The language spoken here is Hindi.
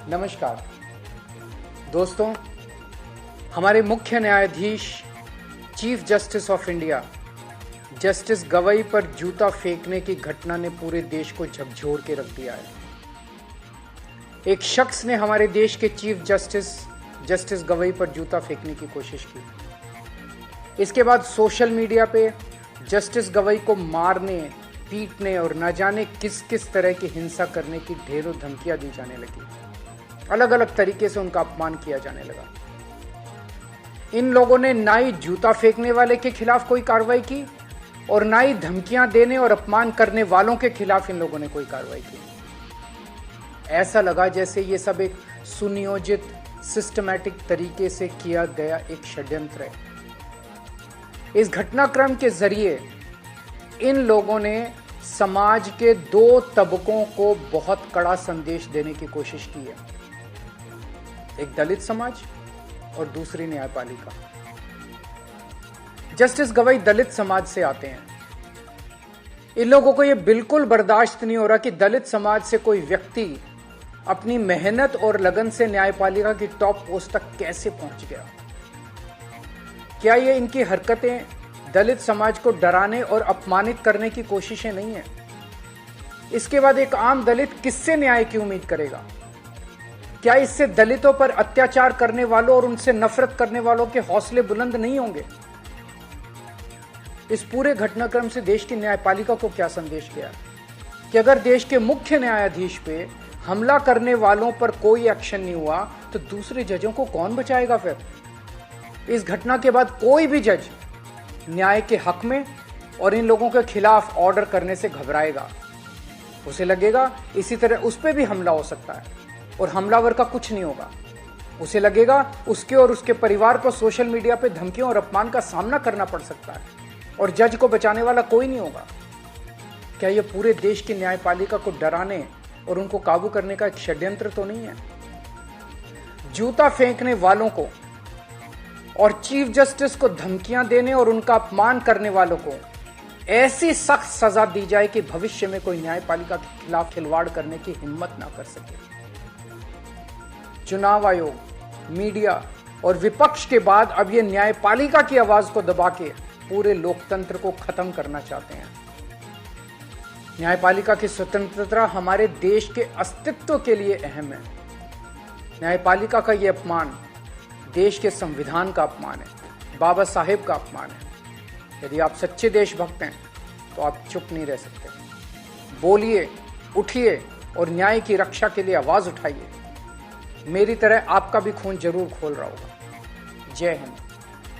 नमस्कार दोस्तों, हमारे मुख्य न्यायाधीश chief justice of India justice Gavai पर जूता फेंकने की घटना ने पूरे देश को झकझोर के रख दिया है। एक शख्स ने हमारे देश के चीफ जस्टिस गवई पर जूता फेंकने की कोशिश की। इसके बाद सोशल मीडिया पे जस्टिस गवई को मारने, पीटने और न जाने किस किस तरह की हिंसा करने की ढेरों धमकियां दी जाने लगी। अलग अलग तरीके से उनका अपमान किया जाने लगा। इन लोगों ने ना ही जूता फेंकने वाले के खिलाफ कोई कार्रवाई की और ना ही धमकियां देने और अपमान करने वालों के खिलाफ इन लोगों ने कोई कार्रवाई की। ऐसा लगा जैसे ये सब एक सुनियोजित, सिस्टमैटिक तरीके से किया गया एक षड्यंत्र है। इस घटनाक्रम के जरिए इन लोगों ने समाज के दो तबकों को बहुत कड़ा संदेश देने की कोशिश की है, एक दलित समाज और दूसरी न्यायपालिका। जस्टिस गवई दलित समाज से आते हैं। इन लोगों को यह बिल्कुल बर्दाश्त नहीं हो रहा कि दलित समाज से कोई व्यक्ति अपनी मेहनत और लगन से न्यायपालिका की टॉप पोस्ट तक कैसे पहुंच गया। क्या ये इनकी हरकतें दलित समाज को डराने और अपमानित करने की कोशिशें नहीं है? इसके बाद एक आम दलित किससे न्याय की उम्मीद करेगा? क्या इससे दलितों पर अत्याचार करने वालों और उनसे नफरत करने वालों के हौसले बुलंद नहीं होंगे? इस पूरे घटनाक्रम से देश की न्यायपालिका को क्या संदेश गया कि अगर देश के मुख्य न्यायाधीश पे हमला करने वालों पर कोई एक्शन नहीं हुआ तो दूसरे जजों को कौन बचाएगा? फिर इस घटना के बाद कोई भी जज न्याय के हक में और इन लोगों के खिलाफ ऑर्डर करने से घबराएगा। उसे लगेगा इसी तरह उस पर भी हमला हो सकता है और हमलावर का कुछ नहीं होगा। उसे लगेगा उसके और उसके परिवार को सोशल मीडिया पे धमकियों और अपमान का सामना करना पड़ सकता है और जज को बचाने वाला कोई नहीं होगा। क्या यह पूरे देश की न्यायपालिका को डराने और उनको काबू करने का एक षड्यंत्र तो नहीं है? जूता फेंकने वालों को और चीफ जस्टिस को धमकियां देने और उनका अपमान करने वालों को ऐसी सख्त सजा दी जाए कि भविष्य में कोई न्यायपालिका के खिलाफ खिलवाड़ करने की हिम्मत ना कर सके। चुनाव आयोग, मीडिया और विपक्ष के बाद अब ये न्यायपालिका की आवाज को दबा के पूरे लोकतंत्र को खत्म करना चाहते हैं। न्यायपालिका की स्वतंत्रता हमारे देश के अस्तित्व के लिए अहम है। न्यायपालिका का यह अपमान देश के संविधान का अपमान है, बाबा साहेब का अपमान है। यदि आप सच्चे देशभक्त हैं तो आप चुप नहीं रह सकते। बोलिए, उठिए और न्याय की रक्षा के लिए आवाज उठाइए। मेरी तरह आपका भी खून जरूर खोल रहा होगा। जय हिंद।